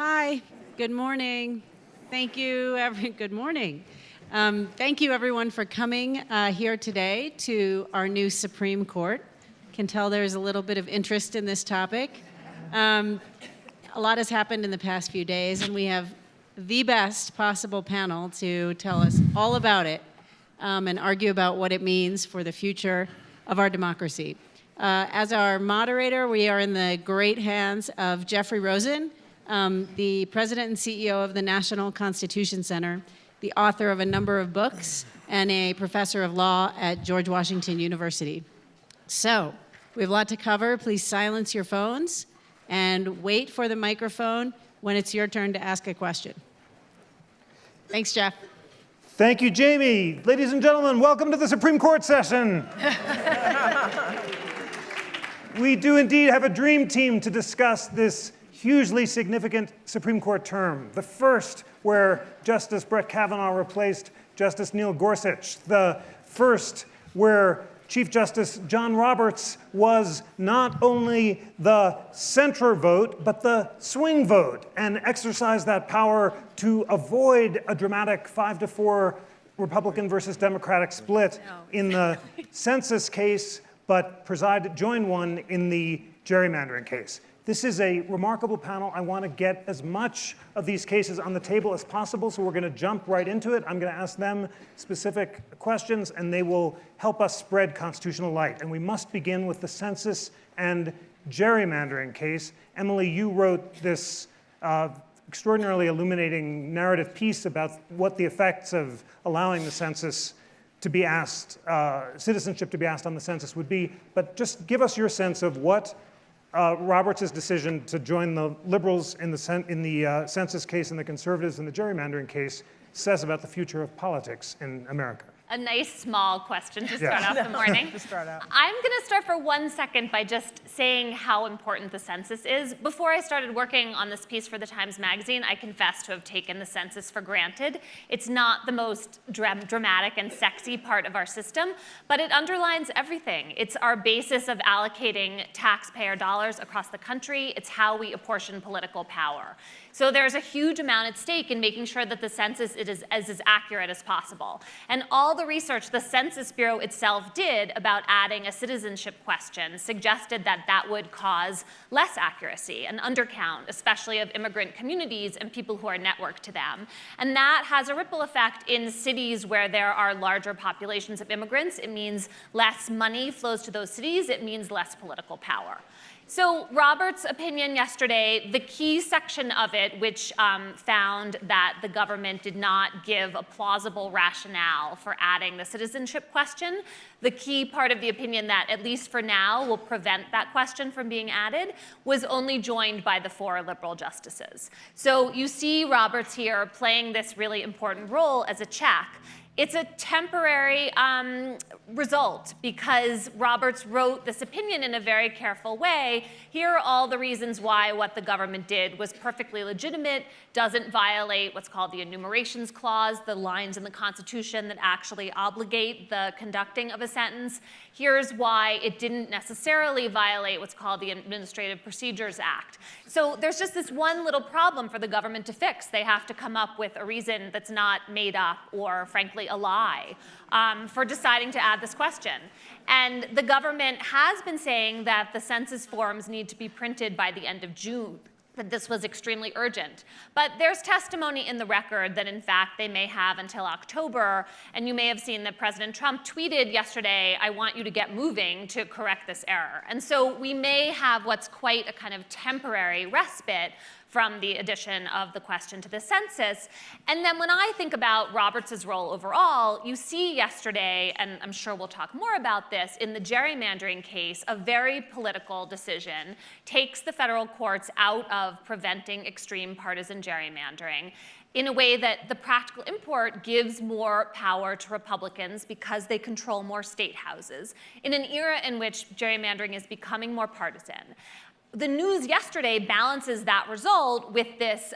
Hi, good morning. Thank you, good morning. Thank you everyone for coming here today to our new Supreme Court. Can tell there's a little bit of interest in this topic. A lot has happened in the past few days, and we have the best possible panel to tell us all about it and argue about what it means for the future of our democracy. As our moderator, we are in the great hands of Jeffrey Rosen, the president and CEO of the National Constitution Center, the author of a number of books, and a professor of law at George Washington University. So, we have a lot to cover. Please silence your phones and wait for the microphone when it's your turn to ask a question. Thanks, Jeff. Thank you, Jamie. Ladies and gentlemen, welcome to the Supreme Court session. We do indeed have a dream team to discuss this hugely significant Supreme Court term, the first where Justice Brett Kavanagh replaced Justice Neil Gorsuch, the first where Chief Justice John Roberts was not only the center vote, but the swing vote, and exercised that power to avoid a dramatic 5-4 Republican versus Democratic split in the Census case, but joined one in the gerrymandering case. This is a remarkable panel. I want to get as much of these cases on the table as possible, so we're going to jump right into it. I'm going to ask them specific questions, and they will help us spread constitutional light. And we must begin with the census and gerrymandering case. Emily, you wrote this extraordinarily illuminating narrative piece about what the effects of allowing the census to be asked, citizenship to be asked on the census would be. But just give us your sense of what Roberts' decision to join the liberals in the census case and the conservatives in the gerrymandering case says about the future of politics in America. A nice small question to start off the morning. I'm going to start for 1 second by just saying how important the census is. Before I started working on this piece for the Times Magazine, I confess to have taken the census for granted. It's not the most dramatic and sexy part of our system, but it underlines everything. It's our basis of allocating taxpayer dollars across the country. It's how we apportion political power. So there's a huge amount at stake in making sure that the census is as accurate as possible. And all the research the Census Bureau itself did about adding a citizenship question suggested that that would cause less accuracy, an undercount, especially of immigrant communities and people who are networked to them. And that has a ripple effect in cities where there are larger populations of immigrants. It means less money flows to those cities. It means less political power. So Roberts' opinion yesterday, the key section of it, which found that the government did not give a plausible rationale for adding the citizenship question, the key part of the opinion that, at least for now, will prevent that question from being added, was only joined by the 4 liberal justices. So you see Roberts here playing this really important role as a check. It's a temporary result because Roberts wrote this opinion in a very careful way. Here are all the reasons why what the government did was perfectly legitimate, doesn't violate what's called the enumerations clause, the lines in the Constitution that actually obligate the conducting of a sentence. Here's why it didn't necessarily violate what's called the Administrative Procedures Act. So there's just this one little problem for the government to fix. They have to come up with a reason that's not made up or, frankly, a lie for deciding to add this question. And the government has been saying that the census forms need to be printed by the end of June, that this was extremely urgent. But there's testimony in the record that, in fact, they may have until October. And you may have seen that President Trump tweeted yesterday, "I want you to get moving to correct this error." And so we may have what's quite a kind of temporary respite from the addition of the question to the census. And then when I think about Roberts' role overall, you see yesterday, and I'm sure we'll talk more about this, in the gerrymandering case, a very political decision takes the federal courts out of preventing extreme partisan gerrymandering in a way that the practical import gives more power to Republicans because they control more state houses in an era in which gerrymandering is becoming more partisan. The news yesterday balances that result with this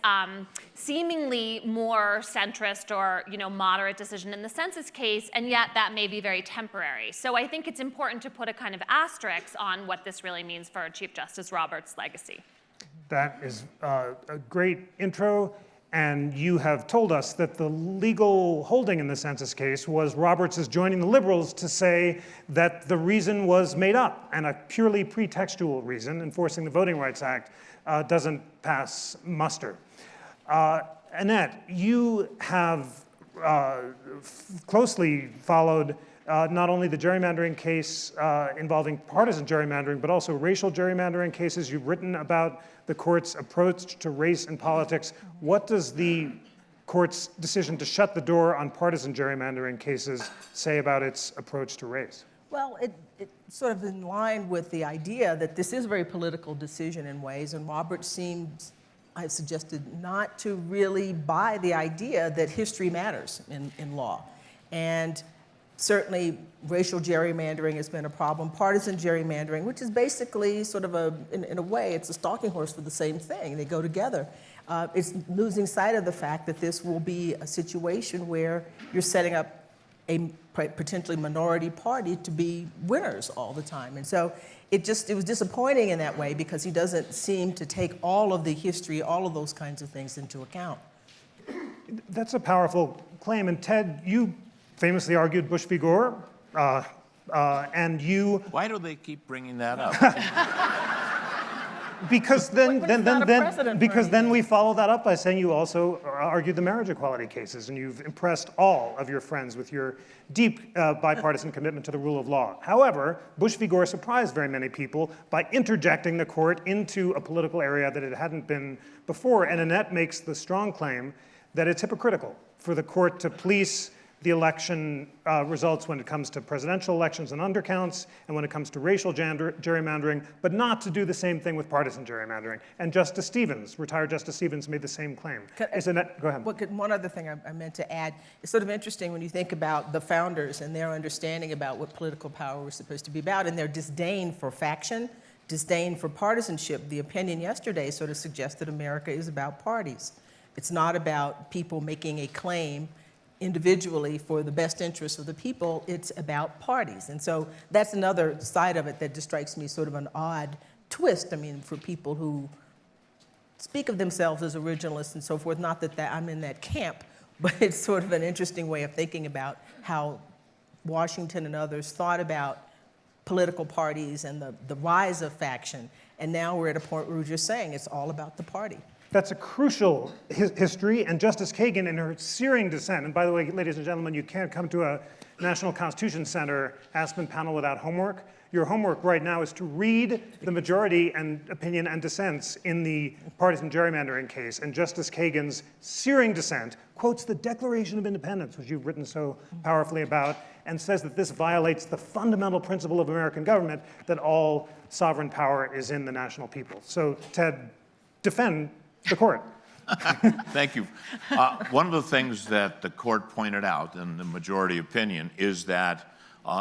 seemingly more centrist or moderate decision in the census case, and yet that may be very temporary. So I think it's important to put a kind of asterisk on what this really means for Chief Justice Roberts' legacy. That is a great intro. And you have told us that the legal holding in the Census case was Roberts is joining the liberals to say that the reason was made up, and a purely pretextual reason, enforcing the Voting Rights Act, doesn't pass muster. Annette, you have closely followed not only the gerrymandering case involving partisan gerrymandering, but also racial gerrymandering cases. You've written about the court's approach to race and politics. What does the court's decision to shut the door on partisan gerrymandering cases say about its approach to race? Well, it's sort of in line with the idea that this is a very political decision in ways, and Roberts seems, I've suggested, not to really buy the idea that history matters in law. And certainly, racial gerrymandering has been a problem. Partisan gerrymandering, which is basically sort of in a way, it's a stalking horse for the same thing. They go together. It's losing sight of the fact that this will be a situation where you're setting up a potentially minority party to be winners all the time. And so it was disappointing in that way because he doesn't seem to take all of the history, all of those kinds of things into account. That's a powerful claim. And Ted, you famously argued Bush v. Gore, and you... Why do they keep bringing that up? Because then we follow that up by saying you also argued the marriage equality cases, and you've impressed all of your friends with your deep bipartisan commitment to the rule of law. However, Bush v. Gore surprised very many people by interjecting the court into a political area that it hadn't been before, and Annette makes the strong claim that it's hypocritical for the court to police the election results when it comes to presidential elections and undercounts, and when it comes to racial gerrymandering, but not to do the same thing with partisan gerrymandering. And Justice Stevens, retired Justice Stevens, made the same claim. Go ahead. One other thing I meant to add. It's sort of interesting when you think about the founders and their understanding about what political power was supposed to be about, and their disdain for faction, disdain for partisanship. The opinion yesterday sort of suggested America is about parties. It's not about people making a claim individually for the best interests of the people. It's about parties. And so that's another side of it that just strikes me sort of an odd twist. I mean, for people who speak of themselves as originalists and so forth, not that I'm in that camp, but it's sort of an interesting way of thinking about how Washington and others thought about political parties and the rise of faction. And now we're at a point where we're just saying it's all about the party. That's a crucial history, and Justice Kagan, in her searing dissent, and by the way, ladies and gentlemen, you can't come to a National Constitution Center Aspen panel without homework. Your homework right now is to read the majority and opinion and dissents in the partisan gerrymandering case, and Justice Kagan's searing dissent quotes the Declaration of Independence, which you've written so powerfully about, and says that this violates the fundamental principle of American government, that all sovereign power is in the national people. So, Ted, defend the court. Thank you. One of the things that the court pointed out in the majority opinion is that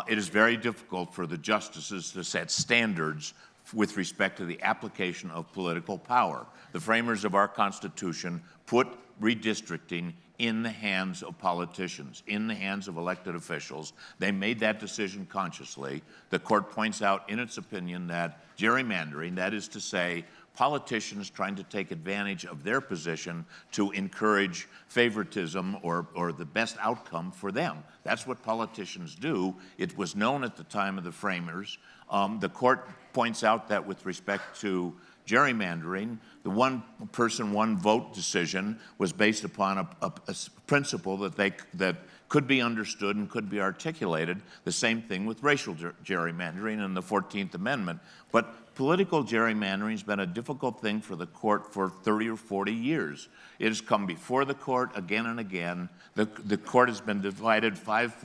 it is very difficult for the justices to set standards with respect to the application of political power. The framers of our Constitution put redistricting in the hands of politicians, in the hands of elected officials. They made that decision consciously. The court points out in its opinion that gerrymandering, that is to say, politicians trying to take advantage of their position to encourage favoritism or the best outcome for them. That's what politicians do. It was known at the time of the framers. The court points out that with respect to gerrymandering, the one person, one vote decision was based upon a principle that could be understood and could be articulated. The same thing with racial gerrymandering and the 14th Amendment. But political gerrymandering has been a difficult thing for the court for 30 or 40 years. It has come before the court again and again. The court has been divided 5-4,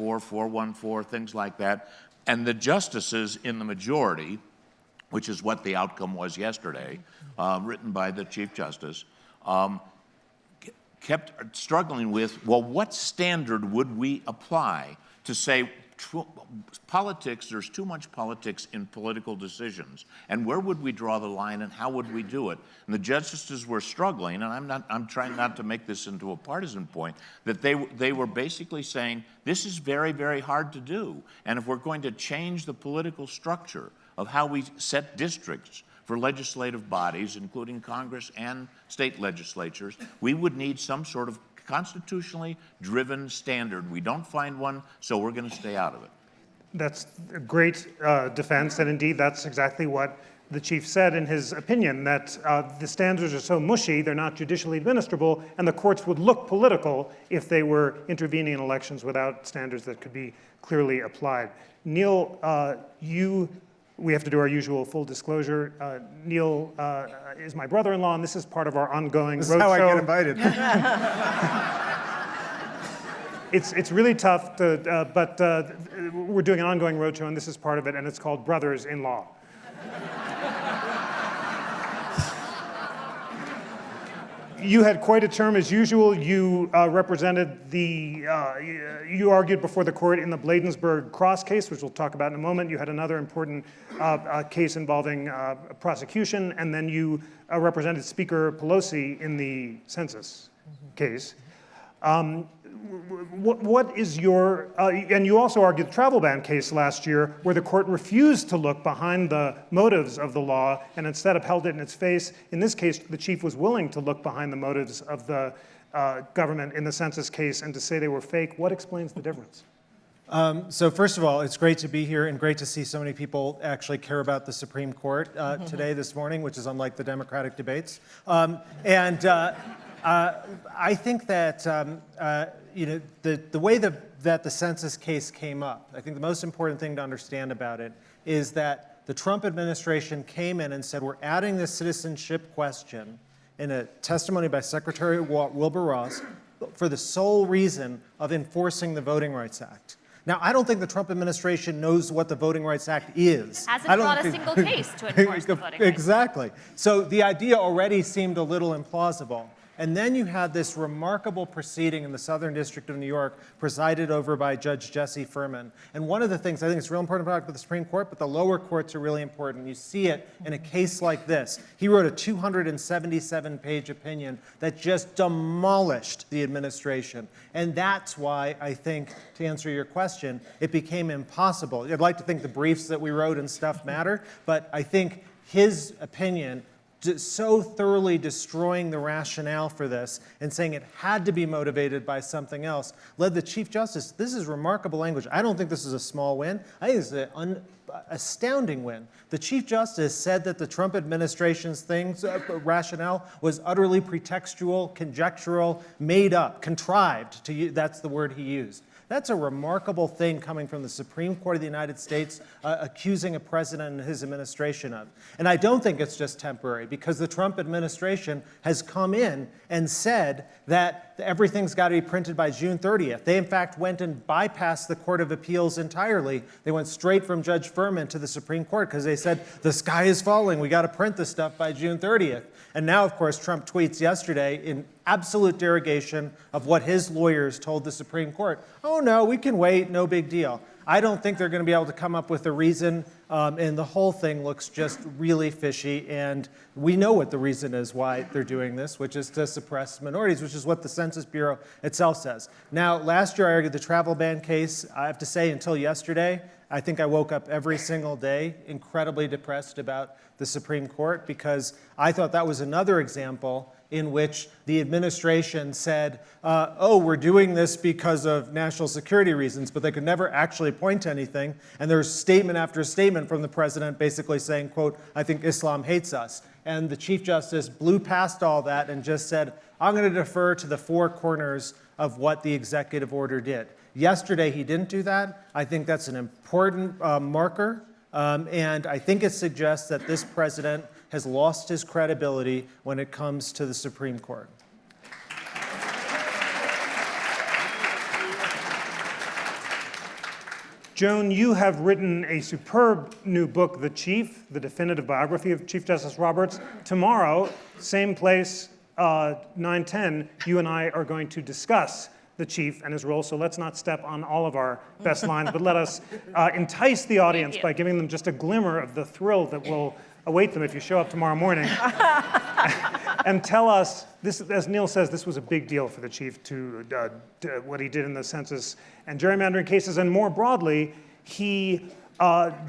4-1-4, things like that. And the justices in the majority, which is what the outcome was yesterday, written by the Chief Justice, kept struggling with, well, what standard would we apply to say politics, there's too much politics in political decisions, and where would we draw the line and how would we do it? And the justices were struggling, and I'm trying not to make this into a partisan point, that they were basically saying, this is very, very hard to do, and if we're going to change the political structure of how we set districts for legislative bodies, including Congress and state legislatures. We would need some sort of constitutionally driven standard. We don't find one, so we're going to stay out of it. That's a great defense, and indeed that's exactly what the chief said in his opinion, that the standards are so mushy, they're not judicially administrable, and the courts would look political if they were intervening in elections without standards that could be clearly applied. Neil, we have to do our usual full disclosure. Neil is my brother-in-law, and this is part of our ongoing roadshow. This is how I get invited. It's really tough, but we're doing an ongoing roadshow, and this is part of it, and it's called Brothers-in-Law. You had quite a term as usual. You represented you argued before the court in the Bladensburg Cross case, which we'll talk about in a moment. You had another important case involving prosecution, and then you represented Speaker Pelosi in the Census case. What is your, and you also argued the travel ban case last year, where the court refused to look behind the motives of the law and instead upheld it in its face. In this case, the chief was willing to look behind the motives of the government in the Census case and to say they were fake. What explains the difference? So first of all, it's great to be here and great to see so many people actually care about the Supreme Court today, this morning, which is unlike the Democratic debates. I think that the way that the Census case came up, I think the most important thing to understand about it is that the Trump administration came in and said, we're adding this citizenship question in a testimony by Secretary Wilbur Ross for the sole reason of enforcing the Voting Rights Act. Now, I don't think the Trump administration knows what the Voting Rights Act is. Hasn't brought a single case to enforce the Voting Rights Act. Exactly. So the idea already seemed a little implausible. And then you had this remarkable proceeding in the Southern District of New York, presided over by Judge Jesse Furman. And one of the things I think is real important about the Supreme Court, but the lower courts are really important. You see it in a case like this. He wrote a 277-page opinion that just demolished the administration. And that's why I think, to answer your question, it became impossible. I'd like to think the briefs that we wrote and stuff matter, but I think his opinion so thoroughly destroying the rationale for this and saying it had to be motivated by something else led the Chief Justice. This is remarkable language. I don't think this is a small win. I think it's an astounding win. The Chief Justice said that the Trump administration's rationale was utterly pretextual, conjectural, made up, contrived. That's the word he used. That's a remarkable thing coming from the Supreme Court of the United States, accusing a president and his administration of. And I don't think it's just temporary, because the Trump administration has come in and said that everything's got to be printed by June 30th. They, in fact, went and bypassed the Court of Appeals entirely. They went straight from Judge Furman to the Supreme Court because they said, the sky is falling. We got to print this stuff by June 30th. And now, of course, Trump tweets yesterday in absolute derogation of what his lawyers told the Supreme Court. Oh, no, we can wait, no big deal. I don't think they're going to be able to come up with a reason, and the whole thing looks just really fishy, and we know what the reason is why they're doing this, which is to suppress minorities, which is what the Census Bureau itself says. Now, last year I argued the travel ban case. I have to say, until yesterday, I think I woke up every single day incredibly depressed about the Supreme Court, because I thought that was another example in which the administration said, oh, we're doing this because of national security reasons, but they could never actually point to anything. And there's statement after statement from the president basically saying, quote, I think Islam hates us. And the Chief Justice blew past all that and just said, I'm going to defer to the four corners of what the executive order did. Yesterday, he didn't do that. I think that's an important marker. And I think it suggests that this president has lost his credibility when it comes to the Supreme Court. Joan, you have written a superb new book, The Chief, the definitive biography of Chief Justice Roberts. Tomorrow, same place, 9:10, you and I are going to discuss the chief and his role. So let's not step on all of our best lines, but let us entice the audience by giving them just a glimmer of the thrill that will await them if you show up tomorrow morning. And tell us, this, as Neil says, this was a big deal for the chief to what he did in the census and gerrymandering cases. And more broadly, he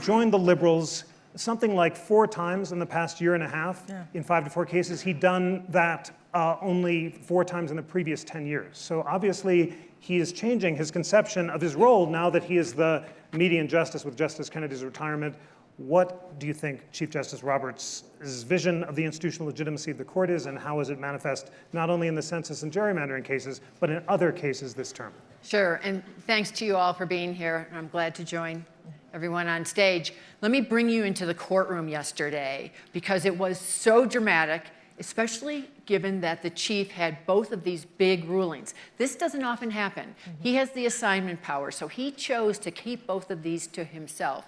joined the liberals something like 4 times in the past year and a half in 5 to 4 cases. He'd done that only 4 times in the previous 10 years. So obviously, he is changing his conception of his role now that he is the median justice with Justice Kennedy's retirement. What do you think Chief Justice Roberts' vision of the institutional legitimacy of the court is, and how is it manifest not only in the census and gerrymandering cases, but in other cases this term? Sure, and thanks to you all for being here. I'm glad to join everyone on stage. Let me bring you into the courtroom yesterday, because it was so dramatic, especially given that the chief had both of these big rulings. This doesn't often happen. He has the assignment power, so he chose to keep both of these to himself.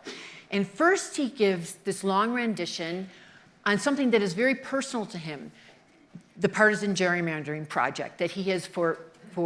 And first he gives this long rendition on something that is very personal to him, the partisan gerrymandering project that he has for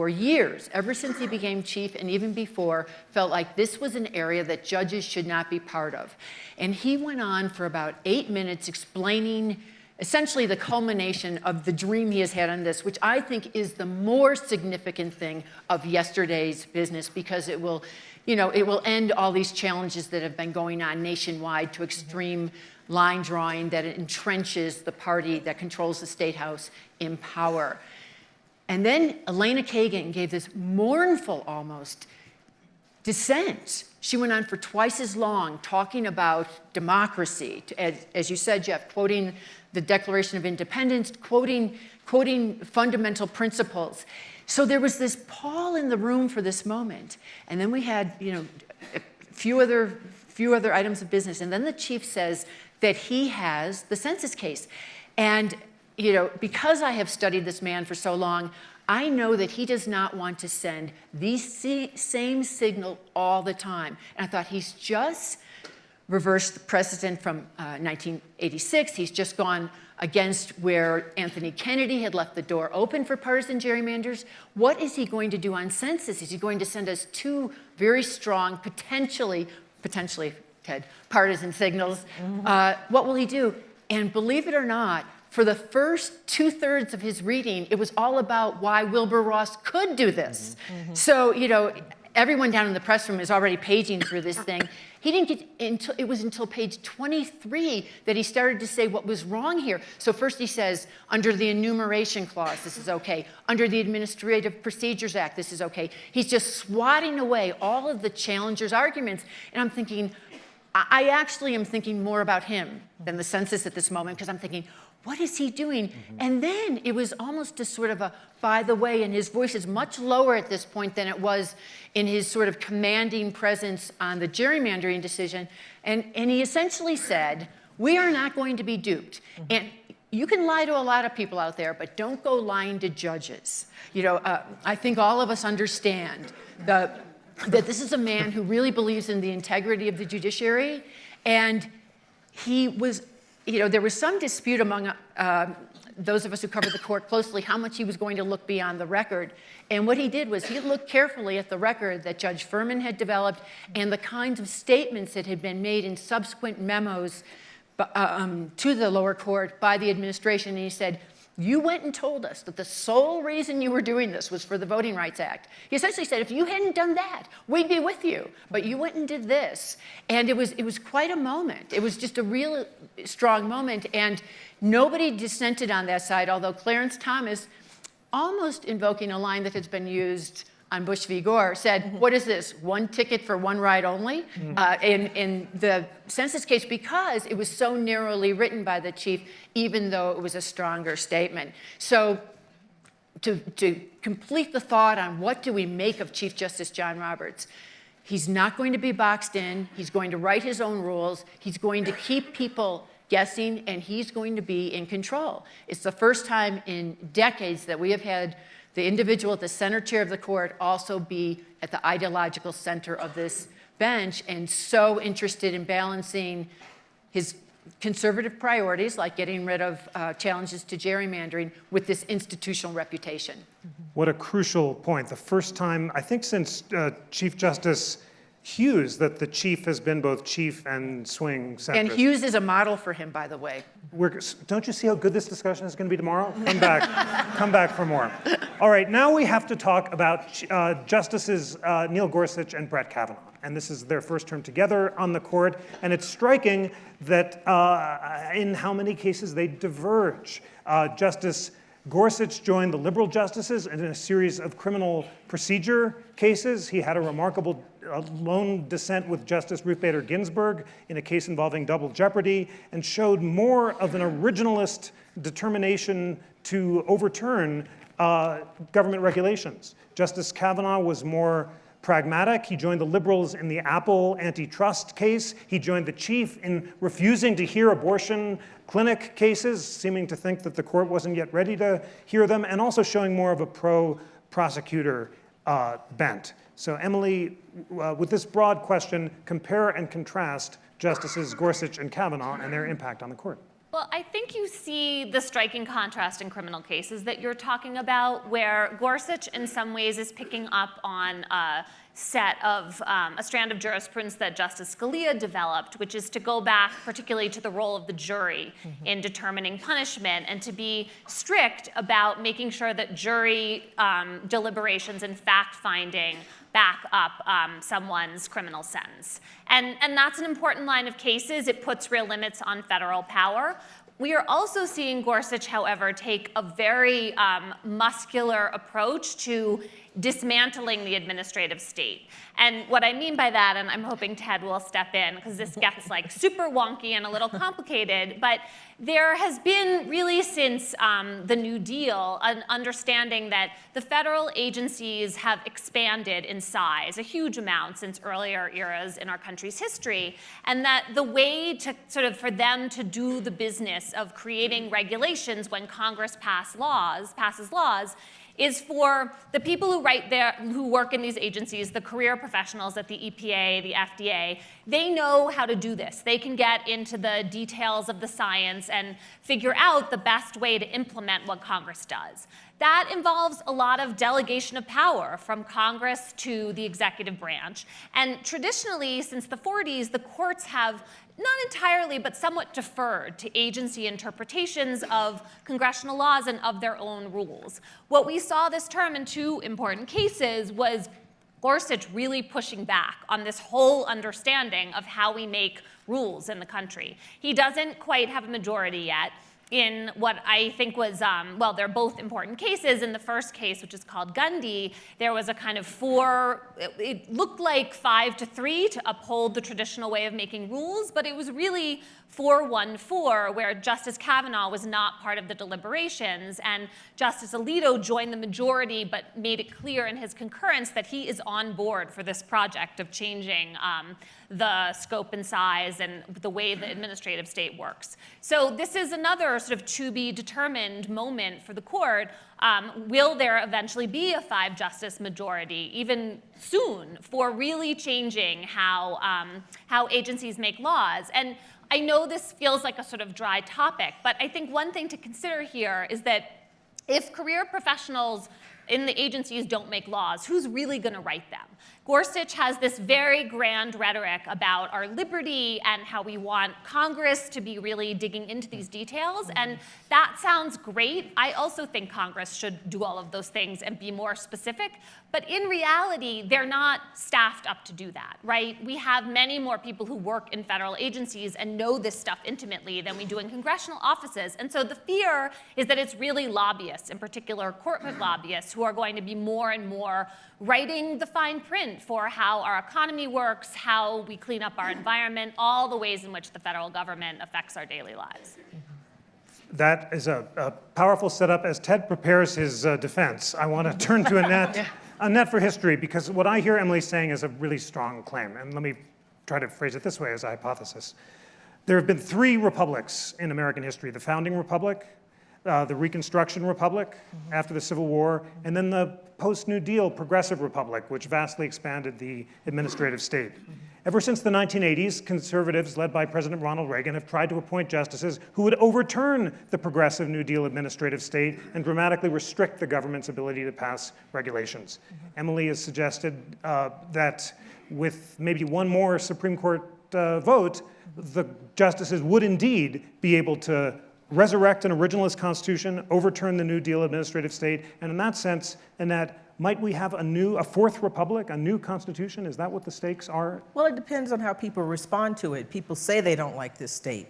years, ever since he became chief and even before, felt like this was an area that judges should not be part of. And he went on for about 8 minutes explaining essentially the culmination of the dream he has had on this, which I think is the more significant thing of yesterday's business, because it will, it will end all these challenges that have been going on nationwide to extreme line drawing that entrenches the party that controls the State House in power. And then Elena Kagan gave this mournful, almost, dissent. She went on for twice as long talking about democracy, as you said, Jeff, quoting the Declaration of Independence, quoting fundamental principles. So there was this pall in the room for this moment. And then we had, a few other items of business. And then the chief says that he has the census case. And because I have studied this man for so long, I know that he does not want to send the same signal all the time. And I thought, he's just reversed the precedent from 1986. He's just gone against where Anthony Kennedy had left the door open for partisan gerrymanders. What is he going to do on census? Is he going to send us 2 very strong, potentially, Ted, partisan signals? What will he do? And believe it or not, for the first 2/3 of his reading, it was all about why Wilbur Ross could do this. So, everyone down in the press room is already paging through this thing. He didn't get until page 23 that he started to say what was wrong here. So first he says, under the enumeration clause, this is okay. Under the Administrative Procedures Act, this is okay. He's just swatting away all of the challengers' arguments. And I'm thinking, I actually am thinking more about him than the census at this moment, because I'm thinking, what is he doing? And then it was almost a sort of a, by the way, and his voice is much lower at this point than it was in his sort of commanding presence on the gerrymandering decision. And he essentially said, we are not going to be duped. And you can lie to a lot of people out there, but don't go lying to judges. I think all of us understand that this is a man who really believes in the integrity of the judiciary. And he was, there was some dispute among those of us who covered the court closely how much he was going to look beyond the record. And what he did was he looked carefully at the record that Judge Furman had developed and the kinds of statements that had been made in subsequent memos to the lower court by the administration. And he said, you went and told us that the sole reason you were doing this was for the Voting Rights Act. He essentially said, if you hadn't done that, we'd be with you. But you went and did this. And it was quite a moment. It was just a real strong moment. And nobody dissented on that side, although Clarence Thomas, almost invoking a line that has been used on Bush v. Gore, said, what is this, one ticket for one ride only? In the census case, because it was so narrowly written by the chief, even though it was a stronger statement. So to complete the thought on what do we make of Chief Justice John Roberts, he's not going to be boxed in. He's going to write his own rules. He's going to keep people guessing, and he's going to be in control. It's the first time in decades that we have had the individual at the center chair of the court also be at the ideological center of this bench, and so interested in balancing his conservative priorities, like getting rid of challenges to gerrymandering, with this institutional reputation. What a crucial point. The first time, I think since Chief Justice Hughes, that the chief has been both chief and swing centrist. And Hughes is a model for him, by the way. Don't you see how good this discussion is going to be tomorrow? Come back for more. All right, now we have to talk about Justices Neil Gorsuch and Brett Kavanaugh. And this is their first term together on the court. And it's striking that in how many cases they diverge. Justice Gorsuch joined the liberal justices in a series of criminal procedure cases. He had a remarkable lone dissent with Justice Ruth Bader Ginsburg in a case involving double jeopardy, and showed more of an originalist determination to overturn government regulations. Justice Kavanaugh was more pragmatic. He joined the liberals in the Apple antitrust case. He joined the chief in refusing to hear abortion clinic cases, seeming to think that the court wasn't yet ready to hear them, and also showing more of a pro-prosecutor bent. So Emily, with this broad question, compare and contrast Justices Gorsuch and Kavanaugh and their impact on the court. Well, I think you see the striking contrast in criminal cases that you're talking about, where Gorsuch in some ways is picking up on a strand of jurisprudence that Justice Scalia developed, which is to go back particularly to the role of the jury in determining punishment, and to be strict about making sure that jury deliberations and fact-finding back up someone's criminal sentence. And that's an important line of cases. It puts real limits on federal power. We are also seeing Gorsuch, however, take a very muscular approach to dismantling the administrative state. And what I mean by that, and I'm hoping Ted will step in, because this gets like super wonky and a little complicated, but there has been really since the New Deal an understanding that the federal agencies have expanded in size a huge amount since earlier eras in our country's history, and that the way to sort of for them to do the business of creating regulations when Congress passes laws is for the people who work in these agencies, the career professionals at the EPA, the FDA, they know how to do this. They can get into the details of the science and figure out the best way to implement what Congress does. That involves a lot of delegation of power from Congress to the executive branch. And traditionally, since the 40s, the courts have not entirely, but somewhat deferred to agency interpretations of congressional laws and of their own rules. What we saw this term in two important cases was Gorsuch really pushing back on this whole understanding of how we make rules in the country. He doesn't quite have a majority yet in what I think was, well, they're both important cases. In the first case, which is called Gundy, there was a kind of it looked like 5-3 to uphold the traditional way of making rules, but it was really 4-1-4, where Justice Kavanaugh was not part of the deliberations, and Justice Alito joined the majority, but made it clear in his concurrence that he is on board for this project of changing the scope and size and the way the administrative state works. So this is another sort of to-be-determined moment for the court. Will there eventually be a 5-justice majority, even soon, for really changing how agencies make laws? And I know this feels like a sort of dry topic, but I think one thing to consider here is that if career professionals in the agencies don't make laws, who's really going to write them? Gorsuch has this very grand rhetoric about our liberty and how we want Congress to be really digging into these details, and that sounds great. I also think Congress should do all of those things and be more specific, but in reality, they're not staffed up to do that, right? We have many more people who work in federal agencies and know this stuff intimately than we do in congressional offices, and so the fear is that it's really lobbyists, in particular corporate lobbyists, who are going to be more and more writing the fine print for how our economy works, how we clean up our environment, all the ways in which the federal government affects our daily lives. That is a powerful setup. As Ted prepares his defense, I want to turn to Annette for history, because what I hear Emily saying is a really strong claim. And let me try to phrase it this way as a hypothesis. There have been 3 republics in American history: the Founding Republic, the Reconstruction Republic after the Civil War, and then the post-New Deal Progressive Republic, which vastly expanded the administrative state. Ever since the 1980s, conservatives, led by President Ronald Reagan, have tried to appoint justices who would overturn the progressive New Deal administrative state and dramatically restrict the government's ability to pass regulations. Emily has suggested that with maybe one more Supreme Court vote, the justices would indeed be able to resurrect an originalist constitution, overturn the New Deal administrative state, and in that sense, Annette, might we have a fourth republic, a new constitution? Is that what the stakes are? Well, it depends on how people respond to it. People say they don't like this state,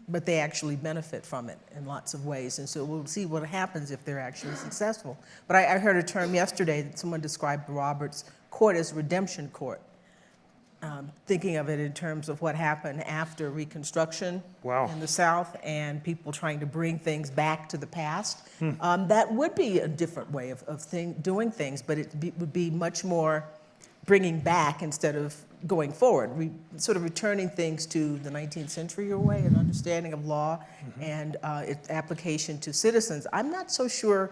but they actually benefit from it in lots of ways. And so we'll see what happens if they're actually successful. But I heard a term yesterday that someone described Roberts' court as redemption court, thinking of it in terms of what happened after Reconstruction in the South and people trying to bring things back to the past. That would be a different way of doing things, but it would be much more bringing back instead of going forward, sort of returning things to the 19th century way, an understanding of law and its application to citizens. I'm not so sure.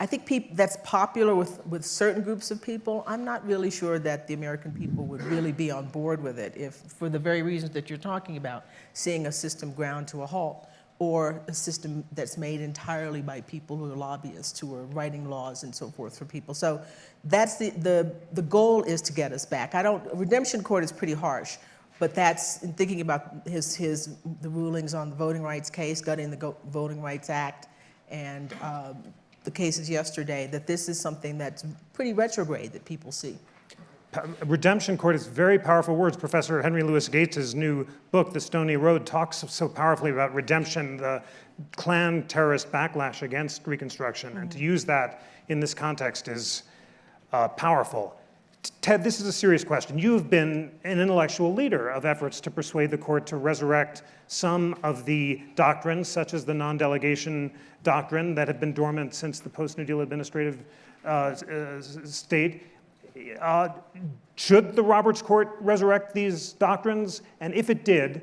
I think that's popular with certain groups of people. I'm not really sure that the American people would really be on board with it if, for the very reasons that you're talking about, seeing a system ground to a halt, or a system that's made entirely by people who are lobbyists, who are writing laws and so forth for people. So that's the goal is to get us back. Redemption court is pretty harsh, but that's in thinking about the rulings on the voting rights case, gutting the Voting Rights Act, and the cases yesterday, that this is something that's pretty retrograde that people see. Redemption court is very powerful words. Professor Henry Louis Gates' new book, The Stony Road, talks so powerfully about redemption, the Klan terrorist backlash against Reconstruction. And to use that in this context is powerful. Ted, this is a serious question. You've been an intellectual leader of efforts to persuade the court to resurrect some of the doctrines, such as the non-delegation doctrine that had been dormant since the post-New Deal administrative state. Should the Roberts Court resurrect these doctrines? And if it did,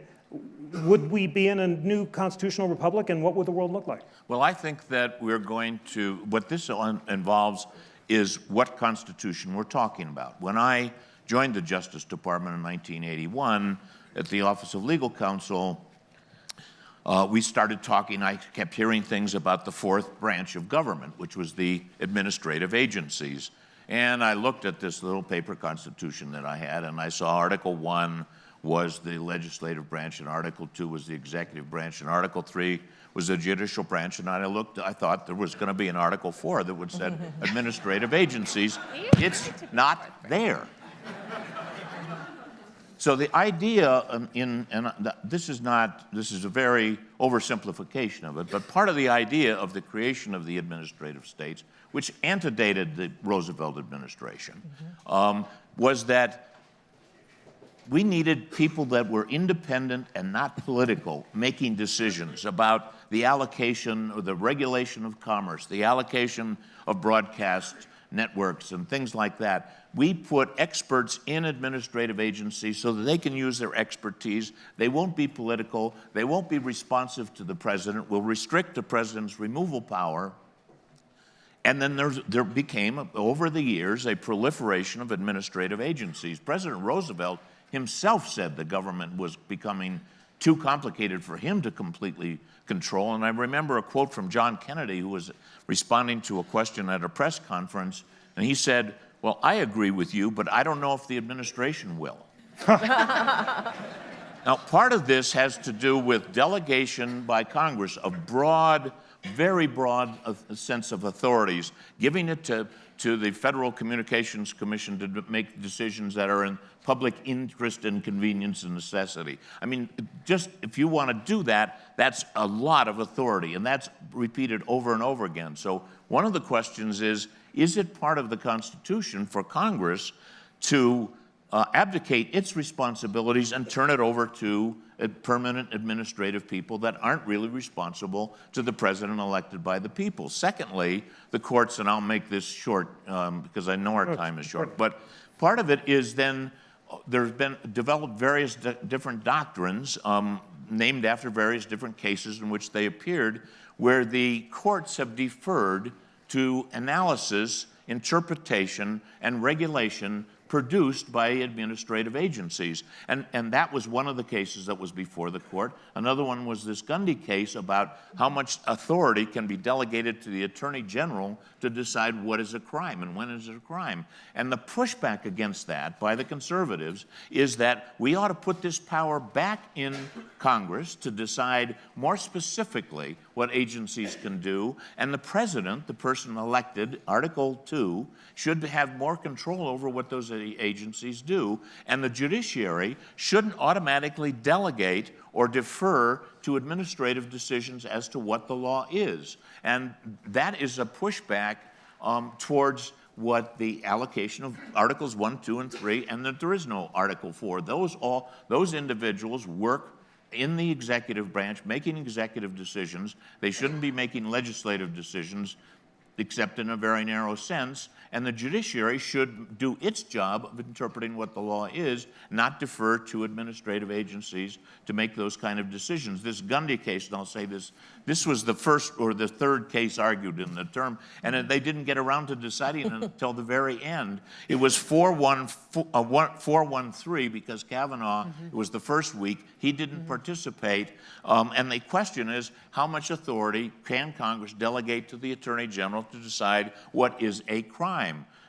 would we be in a new constitutional republic, and what would the world look like? Well, I think that we're going to, what this involves is what Constitution we're talking about. When I joined the Justice Department in 1981 at the Office of Legal Counsel, we started talking, I kept hearing things about the fourth branch of government, which was the administrative agencies. And I looked at this little paper constitution that I had, and I saw Article 1 was the legislative branch, and Article 2 was the executive branch, and Article 3 was the judicial branch. And I thought there was going to be an Article 4 that would say administrative agencies. It's not there. So the idea, this is a very oversimplification of it, but part of the idea of the creation of the administrative states, which antedated the Roosevelt administration, was that we needed people that were independent and not political, making decisions about the allocation or the regulation of commerce, the allocation of broadcast networks and things like that. We put experts in administrative agencies so that they can use their expertise. They won't be political. They won't be responsive to the president. We'll restrict the president's removal power. And then there became, over the years, a proliferation of administrative agencies. President Roosevelt himself said the government was becoming too complicated for him to completely control. And I remember a quote from John Kennedy, who was responding to a question at a press conference, and he said, "Well, I agree with you, but I don't know if the administration will." Now, part of this has to do with delegation by Congress of broad, very broad sense of authorities, giving it to the Federal Communications Commission to make decisions that are in public interest and convenience and necessity. I mean, just if you want to do that, that's a lot of authority, and that's repeated over and over again. So one of the questions is it part of the Constitution for Congress to abdicate its responsibilities and turn it over to permanent administrative people that aren't really responsible to the president elected by the people? Secondly, the courts, and I'll make this short because I know our time is short, but part of it is then there's been developed various different doctrines named after various different cases in which they appeared, where the courts have deferred to analysis, interpretation, and regulation produced by administrative agencies. And that was one of the cases that was before the court. Another one was this Gundy case about how much authority can be delegated to the Attorney General to decide what is a crime and when is it a crime. And the pushback against that by the conservatives is that we ought to put this power back in Congress to decide more specifically what agencies can do, and the president, the person elected, Article 2, should have more control over what those agencies do, and the judiciary shouldn't automatically delegate or defer to administrative decisions as to what the law is. And that is a pushback towards what the allocation of Articles 1, 2, and 3, and that there is no Article 4. Those individuals work in the executive branch, making executive decisions. They shouldn't be making legislative decisions, except in a very narrow sense, and the judiciary should do its job of interpreting what the law is, not defer to administrative agencies to make those kind of decisions. This Gundy case, and I'll say this was the first or the third case argued in the term, and they didn't get around to deciding it until the very end. It was 4-1-3 because Kavanaugh, it was the first week, he didn't participate, and the question is, how much authority can Congress delegate to the Attorney General to decide what is a crime?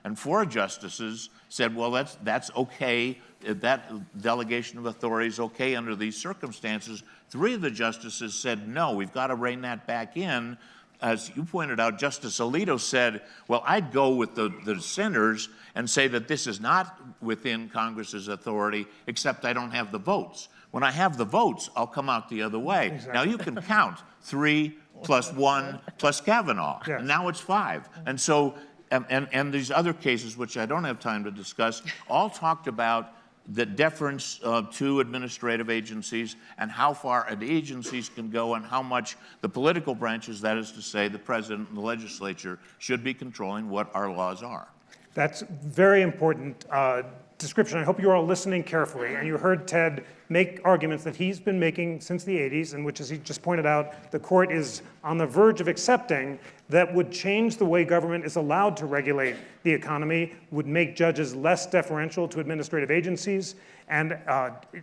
And 4 justices said, well, that's okay, that delegation of authority is okay under these circumstances. 3 of the justices said, no, we've got to rein that back in. As you pointed out, Justice Alito said, well, I'd go with the dissenters and say that this is not within Congress's authority, except I don't have the votes. When I have the votes, I'll come out the other way. Exactly. Now you can count 3 plus 1 plus Kavanaugh, yes. And now it's 5. And so, and these other cases, which I don't have time to discuss, all talked about the deference to administrative agencies and how far the agencies can go and how much the political branches, that is to say the president and the legislature, should be controlling what our laws are. That's very important description. I hope you're all listening carefully. And you heard Ted make arguments that he's been making since the 80s, in which, as he just pointed out, the court is on the verge of accepting that would change the way government is allowed to regulate the economy, would make judges less deferential to administrative agencies. And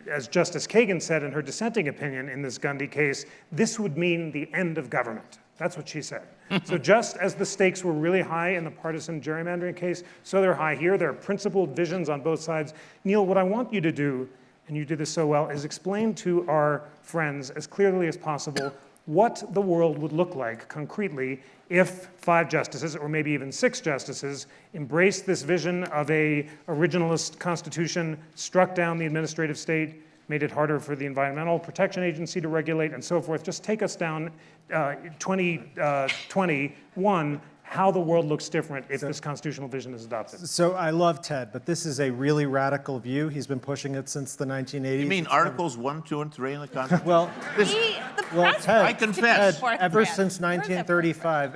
as Justice Kagan said in her dissenting opinion in this Gundy case, this would mean the end of government. That's what she said. So just as the stakes were really high in the partisan gerrymandering case, so they're high here. There are principled visions on both sides. Neil, what I want you to do, and you did this so well, is explain to our friends as clearly as possible what the world would look like concretely if 5 justices, or maybe even 6 justices, embraced this vision of a originalist constitution, struck down the administrative state, made it harder for the Environmental Protection Agency to regulate, and so forth. Just take us down 2021, how the world looks different if this constitutional vision is adopted. So I love Ted, but this is a really radical view. He's been pushing it since the 1980s. You mean Articles 1, 2, and 3 in the Constitution? Well, Ted, I confess. Ted, ever since 1935,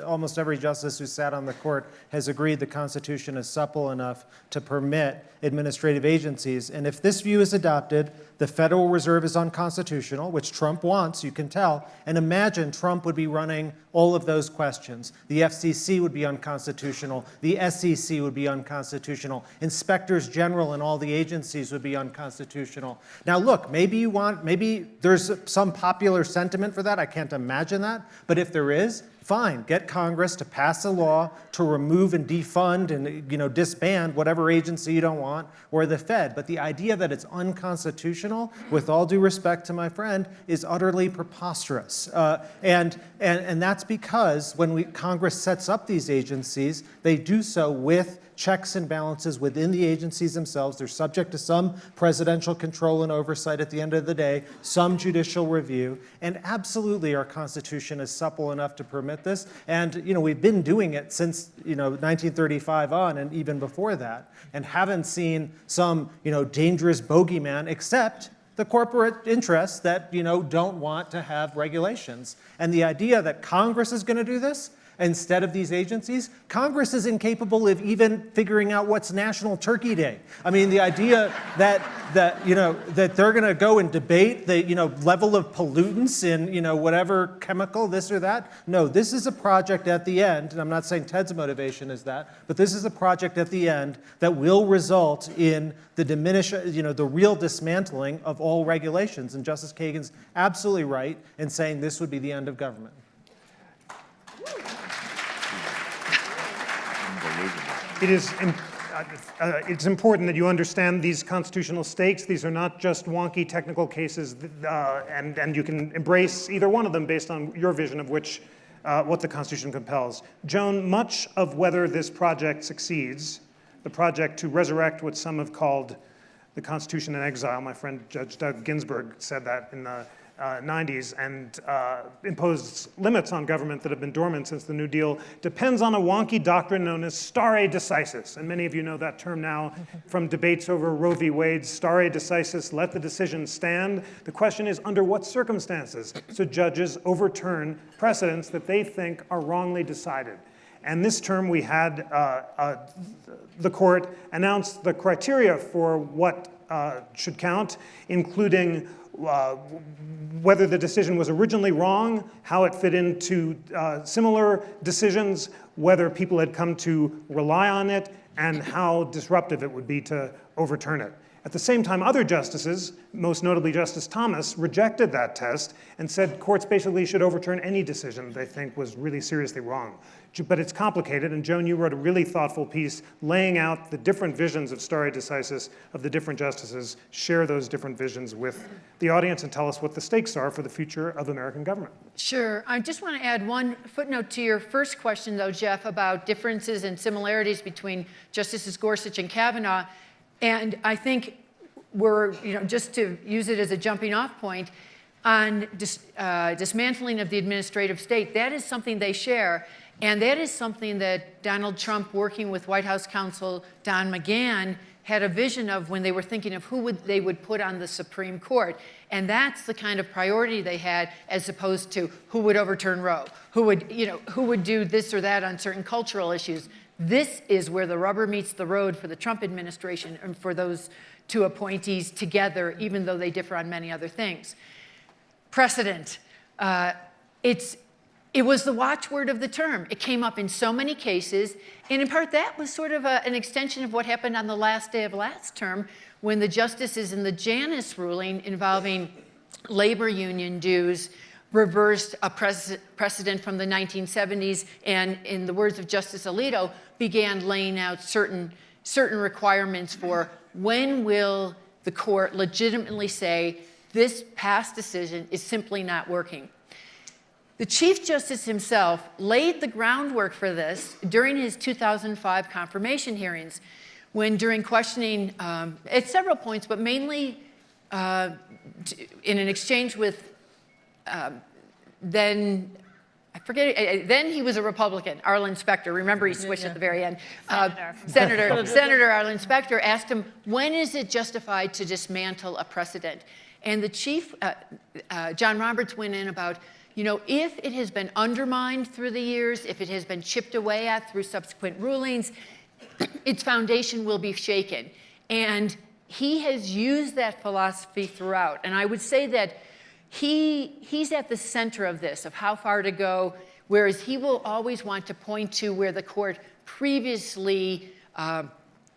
almost every justice who sat on the court has agreed the Constitution is supple enough to permit administrative agencies. And if this view is adopted, the Federal Reserve is unconstitutional, which Trump wants, you can tell. And imagine Trump would be running all of those questions. The FCC would be unconstitutional. The SEC would be unconstitutional. Inspectors General and all the agencies would be unconstitutional. Now look, maybe there's some popular sentiment for that. I can't imagine that. But if there is, fine, get Congress to pass a law to remove and defund and disband whatever agency you don't want, or the Fed. But the idea that it's unconstitutional, with all due respect to my friend, is utterly preposterous. And that's because when Congress sets up these agencies, they do so with checks and balances within the agencies themselves. They're subject to some presidential control and oversight at the end of the day, some judicial review, and absolutely our Constitution is supple enough to permit this. And we've been doing it since 1935 on, and even before that, and haven't seen some dangerous bogeyman, except the corporate interests that don't want to have regulations. And the idea that Congress is going to do this, instead of these agencies, Congress is incapable of even figuring out what's National Turkey Day. I mean, the idea that they're going to go and debate the level of pollutants in whatever chemical, this or that. No, this is a project at the end, and I'm not saying Ted's motivation is that, but this is a project at the end that will result in the real dismantling of all regulations. And Justice Kagan's absolutely right in saying this would be the end of government. It's important that you understand these constitutional stakes. These are not just wonky technical cases, and you can embrace either one of them based on your vision of what the Constitution compels. Joan, much of whether this project succeeds, the project to resurrect what some have called the Constitution in exile, my friend Judge Doug Ginsburg said that in the 90s, and imposed limits on government that have been dormant since the New Deal, depends on a wonky doctrine known as stare decisis. And many of you know that term now from debates over Roe v. Wade's stare decisis, let the decision stand. The question is, under what circumstances should judges overturn precedents that they think are wrongly decided? And this term we had the court announce the criteria for what should count, including whether the decision was originally wrong, how it fit into similar decisions, whether people had come to rely on it, and how disruptive it would be to overturn it. At the same time, other justices, most notably Justice Thomas, rejected that test and said courts basically should overturn any decision they think was really seriously wrong. But it's complicated, and Joan, you wrote a really thoughtful piece laying out the different visions of stare decisis of the different justices. Share those different visions with the audience and tell us what the stakes are for the future of American government. Sure. I just want to add one footnote to your first question, though, Jeff, about differences and similarities between Justices Gorsuch and Kavanaugh. And I think we're, just to use it as a jumping off point, on dismantling of the administrative state, that is something they share. And that is something that Donald Trump, working with White House counsel Don McGahn, had a vision of when they were thinking of who they would put on the Supreme Court. And that's the kind of priority they had, as opposed to who would overturn Roe, who would do this or that on certain cultural issues. This is where the rubber meets the road for the Trump administration and for those two appointees together, even though they differ on many other things. Precedent. It was the watchword of the term. It came up in so many cases, and in part that was sort of an extension of what happened on the last day of last term when the justices in the Janus ruling involving labor union dues reversed a precedent from the 1970s, and in the words of Justice Alito, began laying out certain requirements for when will the court legitimately say this past decision is simply not working. The Chief Justice himself laid the groundwork for this during his 2005 confirmation hearings, when during questioning at several points, but mainly in an exchange with then he was a Republican, Arlen Specter. Remember, he switched at the very end. Senator Arlen Specter asked him, when is it justified to dismantle a precedent? And the Chief, John Roberts, went in about, if it has been undermined through the years, if it has been chipped away at through subsequent rulings, its foundation will be shaken. And he has used that philosophy throughout. And I would say that he's at the center of this, of how far to go, whereas he will always want to point to where the court previously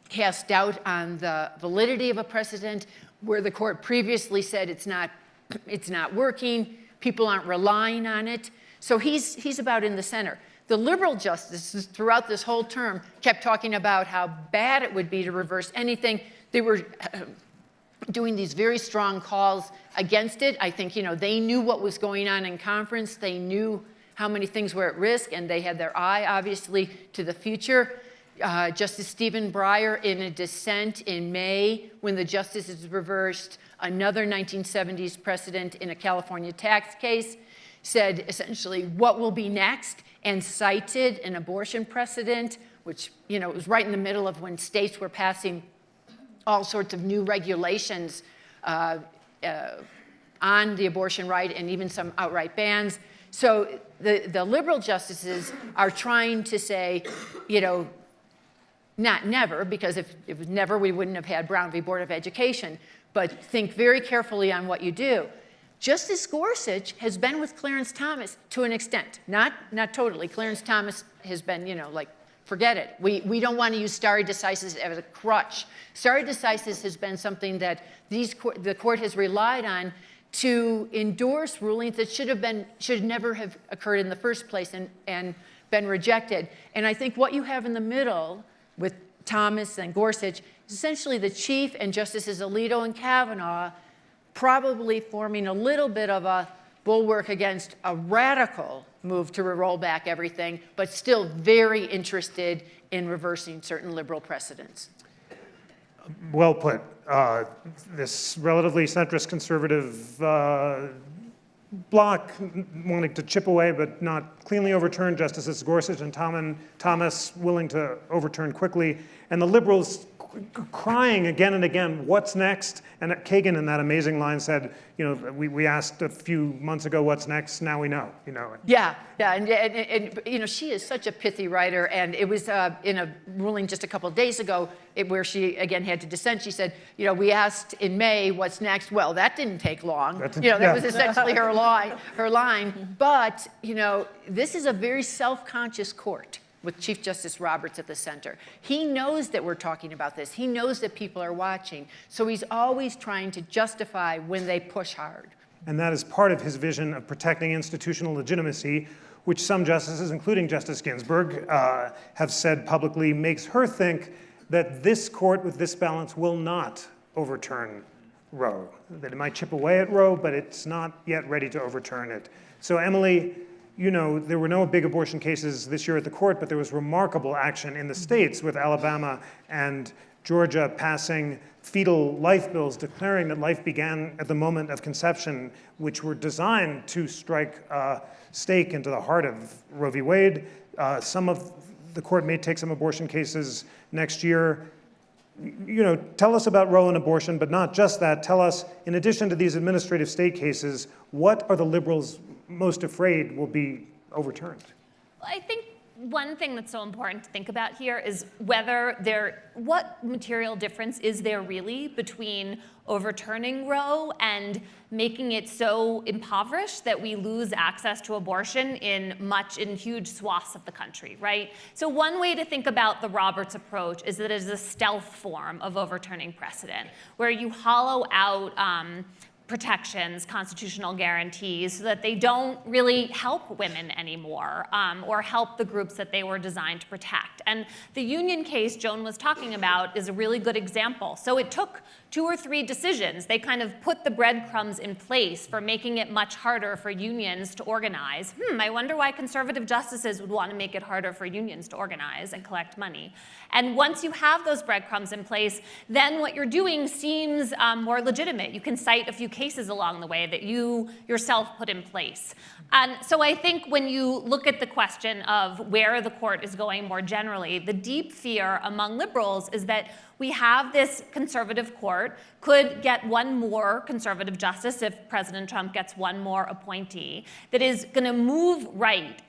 cast doubt on the validity of a precedent, where the court previously said it's not working, people aren't relying on it. So he's about in the center. The liberal justices throughout this whole term kept talking about how bad it would be to reverse anything. They were doing these very strong calls against it. I think, they knew what was going on in conference. They knew how many things were at risk, and they had their eye, obviously, to the future. Justice Stephen Breyer, in a dissent in May, when the justices reversed another 1970s precedent in a California tax case, said essentially what will be next, and cited an abortion precedent, which was right in the middle of when states were passing all sorts of new regulations on the abortion right, and even some outright bans, So the liberal justices are trying to say, you know, not never, because if it was never, we wouldn't have had Brown v. Board of Education, but think very carefully on what you do. Justice Gorsuch has been with Clarence Thomas to an extent, not totally. Clarence Thomas has been, you know, like, forget it. We don't want to use stare decisis as a crutch. Stare decisis has been something that the court has relied on to endorse rulings that should never have occurred in the first place and been rejected. And I think what you have in the middle with Thomas and Gorsuch is essentially the Chief and Justices Alito and Kavanaugh probably forming a little bit of a bulwark against a radical move to roll back everything, but still very interested in reversing certain liberal precedents. Well put. This relatively centrist conservative bloc wanting to chip away but not cleanly overturn, Justices Gorsuch and Thomas willing to overturn quickly, and the liberals crying again and again, what's next? And Kagan in that amazing line said, you know, we asked a few months ago, what's next? Now we know, you know. Yeah, and you know, she is such a pithy writer, and it was in a ruling just a couple of days ago where she again had to dissent. She said, you know, we asked in May, what's next? Well, that didn't take long. That was essentially her line. But, you know, this is a very self-conscious court with Chief Justice Roberts at the center. He knows that we're talking about this. He knows that people are watching. So he's always trying to justify when they push hard. And that is part of his vision of protecting institutional legitimacy, which some justices, including Justice Ginsburg, have said publicly makes her think that this court with this balance will not overturn Roe. That it might chip away at Roe, but it's not yet ready to overturn it. So Emily, you know, there were no big abortion cases this year at the court, but there was remarkable action in the states with Alabama and Georgia passing fetal life bills declaring that life began at the moment of conception, which were designed to strike a stake into the heart of Roe v. Wade. Some of the court may take some abortion cases next year. You know, tell us about Roe and abortion, but not just that. Tell us, in addition to these administrative state cases, what are the liberals most afraid will be overturned? I think one thing that's so important to think about here is what material difference is there really between overturning Roe and making it so impoverished that we lose access to abortion in huge swaths of the country, right? So one way to think about the Roberts approach is that it is a stealth form of overturning precedent, where you hollow out protections, constitutional guarantees, so that they don't really help women anymore or help the groups that they were designed to protect. And the union case Joan was talking about is a really good example. So it took 2 or 3 decisions. They kind of put the breadcrumbs in place for making it much harder for unions to organize. I wonder why conservative justices would want to make it harder for unions to organize and collect money. And once you have those breadcrumbs in place, then what you're doing seems more legitimate. You can cite a few cases along the way that you yourself put in place. And so I think when you look at the question of where the court is going more generally, the deep fear among liberals is that we have this conservative court, could get one more conservative justice if President Trump gets one more appointee, that is going to move right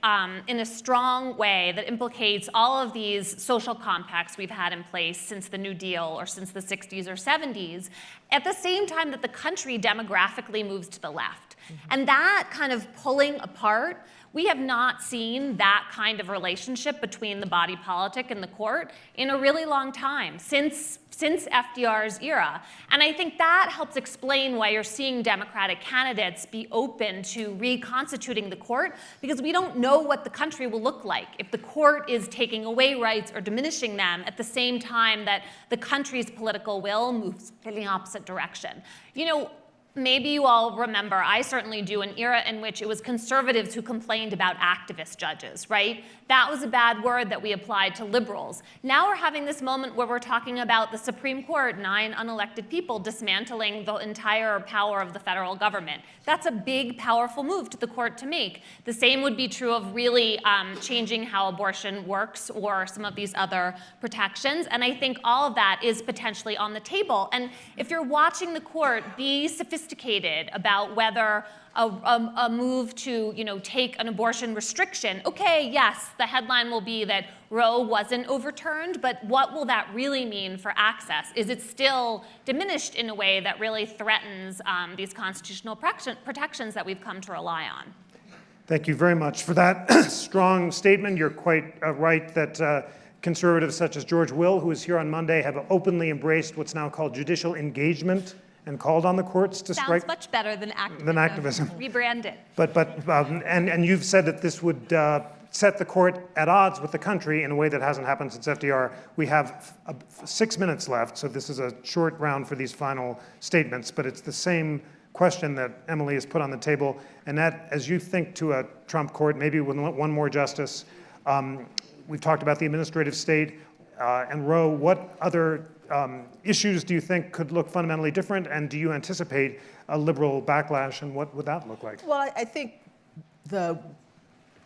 in a strong way that implicates all of these social compacts we've had in place since the New Deal or since the 60s or 70s, at the same time that the country demographically moves to the left. And that kind of pulling apart, we have not seen that kind of relationship between the body politic and the court in a really long time, since FDR's era. And I think that helps explain why you're seeing Democratic candidates be open to reconstituting the court, because we don't know what the country will look like if the court is taking away rights or diminishing them at the same time that the country's political will moves in the opposite direction. You know, maybe you all remember, I certainly do, an era in which it was conservatives who complained about activist judges, right? That was a bad word that we applied to liberals. Now we're having this moment where we're talking about the Supreme Court, 9 unelected people, dismantling the entire power of the federal government. That's a big, powerful move to the court to make. The same would be true of really changing how abortion works or some of these other protections. And I think all of that is potentially on the table. And if you're watching the court be sophisticated sophisticated about whether a move to, take an abortion restriction, okay, yes, the headline will be that Roe wasn't overturned, but what will that really mean for access? Is it still diminished in a way that really threatens these constitutional protections that we've come to rely on? Thank you very much for that strong statement. You're quite right that conservatives such as George Will, who is here on Monday, have openly embraced what's now called judicial engagement and called on the courts to strike. Sounds much better than activism. Rebrand it. And you've said that this would set the court at odds with the country in a way that hasn't happened since FDR. We have 6 minutes left, so this is a short round for these final statements, but it's the same question that Emily has put on the table, and that as you think to a Trump court, maybe with one more justice, we've talked about the administrative state and Roe. What other issues do you think could look fundamentally different, and do you anticipate a liberal backlash, and what would that look like? Well, I think the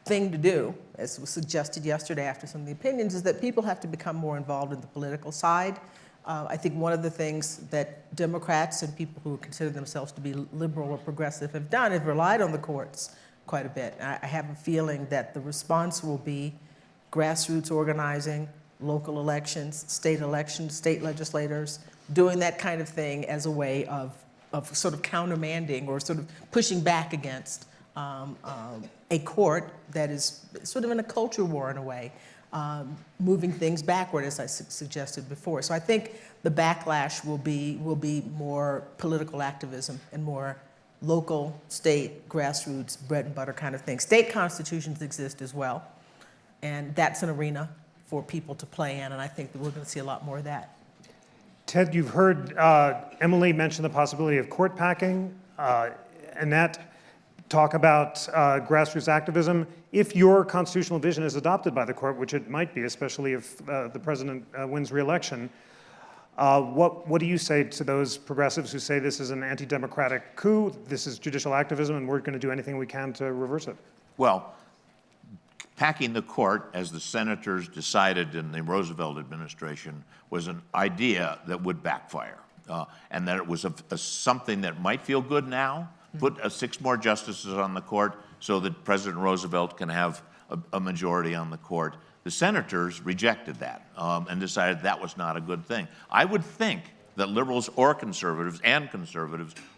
thing to do, as was suggested yesterday after some of the opinions, is that people have to become more involved in the political side. I think one of the things that Democrats and people who consider themselves to be liberal or progressive have done is relied on the courts quite a bit. I have a feeling that the response will be grassroots organizing, local elections, state legislators, doing that kind of thing as a way of sort of countermanding or sort of pushing back against a court that is sort of in a culture war in a way, moving things backward, as I suggested before. So I think the backlash will be more political activism and more local, state, grassroots, bread and butter kind of thing. State constitutions exist as well, and that's an arena for people to play in, and I think that we're going to see a lot more of that. Ted, you've heard Emily mention the possibility of court packing. Annette talk about grassroots activism. If your constitutional vision is adopted by the court, which it might be, especially if the president wins re-election, what do you say to those progressives who say this is an anti-democratic coup, this is judicial activism, and we're going to do anything we can to reverse it? Well, packing the court, as the senators decided in the Roosevelt administration, was an idea that would backfire, and that it was something that might feel good now. Put 6 more justices on the court so that President Roosevelt can have a majority on the court. The senators rejected that and decided that was not a good thing. I would think that liberals or conservatives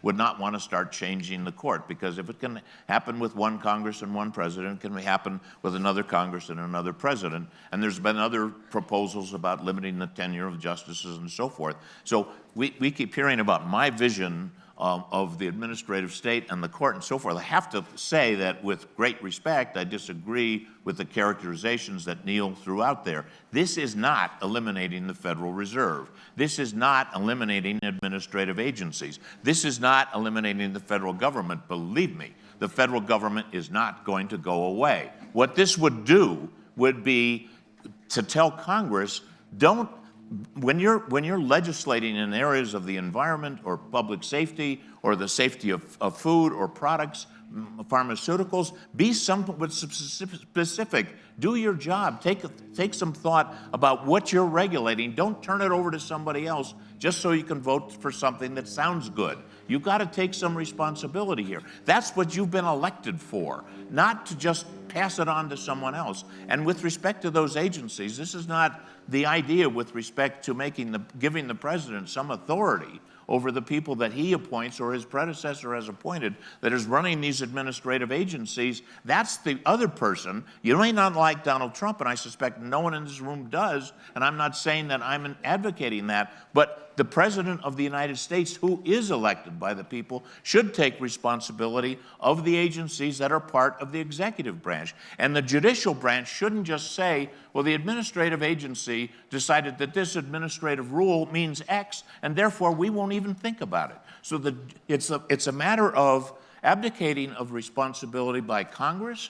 would not want to start changing the court, because if it can happen with one Congress and one president, it can happen with another Congress and another president. And there's been other proposals about limiting the tenure of justices and so forth. So we keep hearing about my vision of the administrative state and the court and so forth. I have to say that with great respect, I disagree with the characterizations that Neil threw out there. This is not eliminating the Federal Reserve. This is not eliminating administrative agencies. This is not eliminating the federal government. Believe me, the federal government is not going to go away. What this would do would be to tell Congress, when you're legislating in areas of the environment or public safety or the safety of food or products, pharmaceuticals, be somewhat specific. Do your job. Take some thought about what you're regulating. Don't turn it over to somebody else just so you can vote for something that sounds good. You've got to take some responsibility here. That's what you've been elected for, not to just pass it on to someone else. And with respect to those agencies, this is not the idea with respect to giving the president some authority over the people that he appoints or his predecessor has appointed that is running these administrative agencies. That's the other person. You may not like Donald Trump, and I suspect no one in this room does, and I'm not saying that I'm advocating that, but the President of the United States, who is elected by the people, should take responsibility of the agencies that are part of the executive branch. And the judicial branch shouldn't just say, well, the administrative agency decided that this administrative rule means X, and therefore we won't even think about it. So it's a matter of abdicating of responsibility by Congress,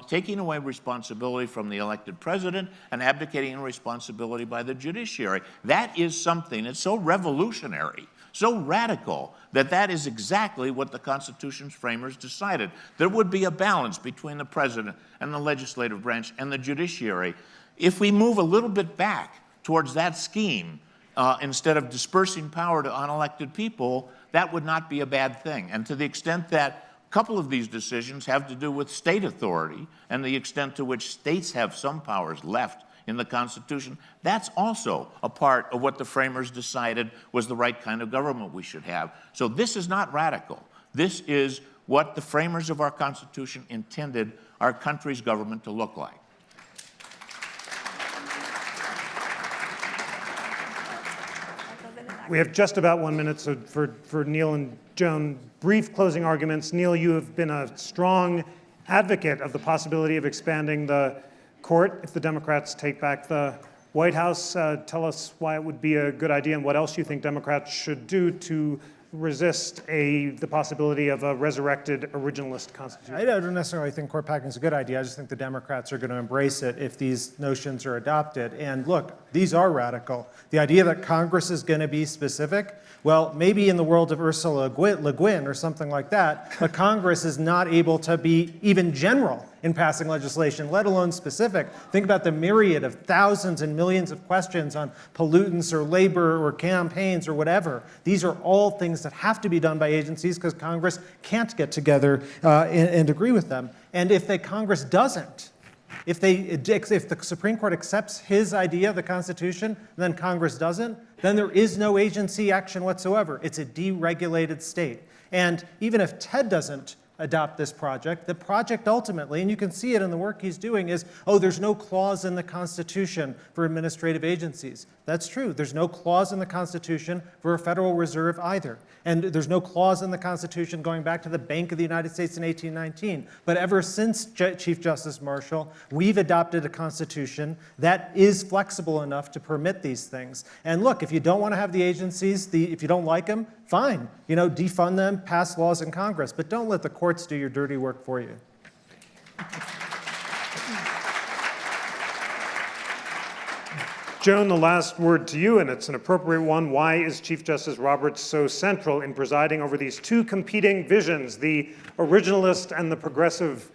taking away responsibility from the elected president, and abdicating responsibility by the judiciary. That is something that's so revolutionary, so radical, that is exactly what the Constitution's framers decided. There would be a balance between the president and the legislative branch and the judiciary. If we move a little bit back towards that scheme, instead of dispersing power to unelected people, that would not be a bad thing. And to the extent that a couple of these decisions have to do with state authority and the extent to which states have some powers left in the Constitution, that's also a part of what the framers decided was the right kind of government we should have. So this is not radical. This is what the framers of our Constitution intended our country's government to look like. We have just about 1 minute, so for Neil and Joan, brief closing arguments. Neil, you have been a strong advocate of the possibility of expanding the court if the Democrats take back the White House. Tell us why it would be a good idea and what else you think Democrats should do to resist the possibility of a resurrected originalist constitution. I don't necessarily think court packing is a good idea. I just think the Democrats are going to embrace it if these notions are adopted. And look, these are radical. The idea that Congress is going to be specific, well, maybe in the world of Ursula Le Guin or something like that, but Congress is not able to be even general in passing legislation, let alone specific. Think about the myriad of thousands and millions of questions on pollutants or labor or campaigns or whatever. These are all things that have to be done by agencies because Congress can't get together and agree with them. And if Congress doesn't, if the Supreme Court accepts his idea of the Constitution, and then Congress doesn't, then there is no agency action whatsoever. It's a deregulated state. And even if Ted doesn't adopt this project, the project ultimately, and you can see it in the work he's doing, is, oh, there's no clause in the Constitution for administrative agencies. That's true. There's no clause in the Constitution for a Federal Reserve either. And there's no clause in the Constitution going back to the Bank of the United States in 1819. But ever since Chief Justice Marshall, we've adopted a Constitution that is flexible enough to permit these things. And look, if you don't want to have the agencies, if you don't like them, fine. Defund them, pass laws in Congress. But don't let the courts do your dirty work for you. Joan, the last word to you, and it's an appropriate one. Why is Chief Justice Roberts so central in presiding over these two competing visions, the originalist and the progressive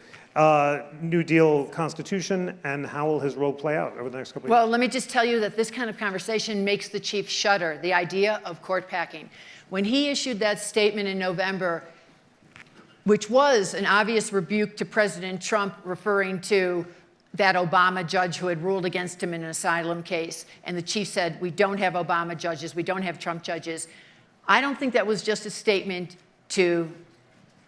New Deal Constitution, and how will his role play out over the next couple of years? Well, let me just tell you that this kind of conversation makes the chief shudder, the idea of court packing. When he issued that statement in November, which was an obvious rebuke to President Trump, referring to that Obama judge who had ruled against him in an asylum case, and the chief said, we don't have Obama judges, we don't have Trump judges. I don't think that was just a statement to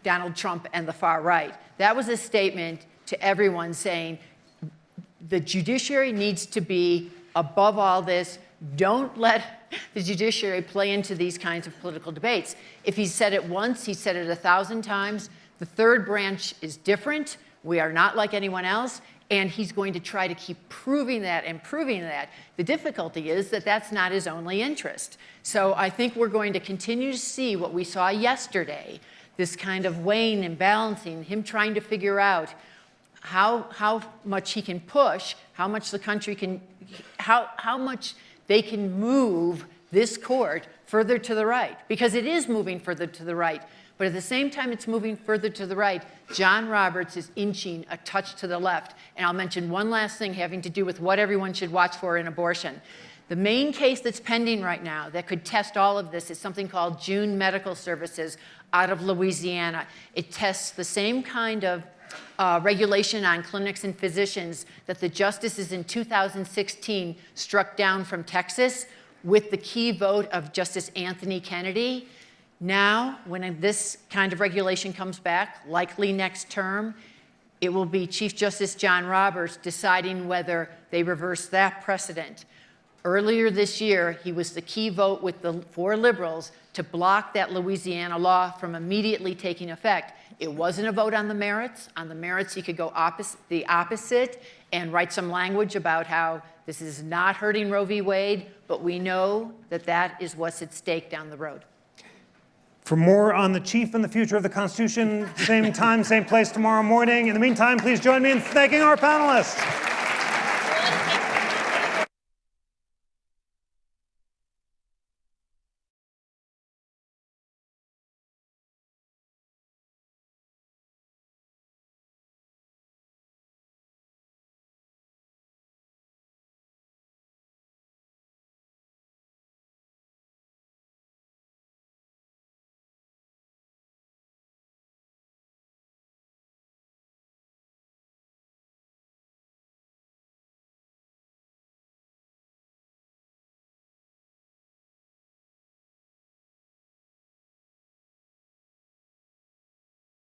Donald Trump and the far right. That was a statement to everyone saying, the judiciary needs to be above all this. Don't let the judiciary play into these kinds of political debates. If he said it once, he said it 1,000 times. The third branch is different. We are not like anyone else. And he's going to try to keep proving that and proving that. The difficulty is that that's not his only interest. So I think we're going to continue to see what we saw yesterday, this kind of weighing and balancing, him trying to figure out how much he can push, how much the country can, how much they can move this court further to the right, because it is moving further to the right. But at the same time it's moving further to the right, John Roberts is inching a touch to the left. And I'll mention one last thing having to do with what everyone should watch for in abortion. The main case that's pending right now that could test all of this is something called June Medical Services out of Louisiana. It tests the same kind of regulation on clinics and physicians that the justices in 2016 struck down from Texas with the key vote of Justice Anthony Kennedy. Now, when this kind of regulation comes back, likely next term, it will be Chief Justice John Roberts deciding whether they reverse that precedent. Earlier this year, he was the key vote with the 4 liberals to block that Louisiana law from immediately taking effect. It wasn't a vote on the merits. On the merits, he could go the opposite and write some language about how this is not hurting Roe v. Wade, but we know that that is what's at stake down the road. For more on the Chief and the future of the Constitution, same time, same place tomorrow morning. In the meantime, please join me in thanking our panelists.